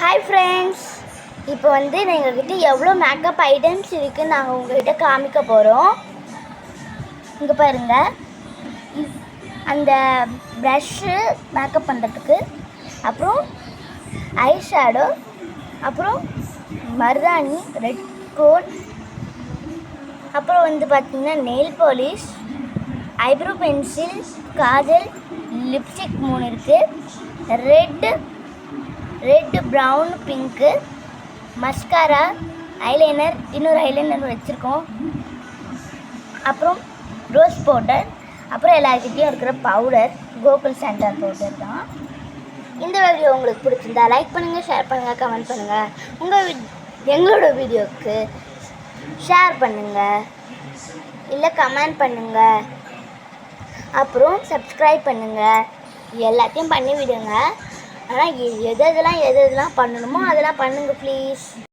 Hi friends, இப்போ எங்ககிட்ட எவ்வளோ மேக்கப் ஐட்டம்ஸ் இருக்குதுன்னு நாங்கள் உங்கள்கிட்ட காமிக்க போகிறோம். இங்கே பாருங்கள், அந்த ப்ரஷ்ஷு மேக்கப் பண்ணுறதுக்கு, அப்புறம் ஐ ஷேடோ, அப்புறம் மருதாணி, ரெட் கோட், அப்புறம் பார்த்திங்கன்னா nail polish, eyebrow pencil, Kajal, lipstick 3 இருக்குது, red brown pink, mascara, eyeliner, இன்னொரு ஐலைனர் வச்சுருக்கோம், அப்புறம் ரோஸ் பவுடர், அப்புறம் எல்லாருக்கிட்டையும் இருக்கிற பவுடர் கோகுல் சாண்டா பவுடர் தான். இந்த வீடியோ உங்களுக்கு பிடிச்சிருந்தா லைக் பண்ணுங்கள், ஷேர் பண்ணுங்கள், கமெண்ட் பண்ணுங்கள். எங்களோட வீடியோவுக்கு ஷேர் பண்ணுங்கள், இல்லை கமெண்ட் பண்ணுங்கள், அப்புறம் சப்ஸ்கிரைப் பண்ணுங்கள். எல்லாத்தையும் பண்ணி விடுங்க. ஆனால் எது எதெல்லாம் பண்ணணுமோ அதெல்லாம் பண்ணுங்கள் ப்ளீஸ்.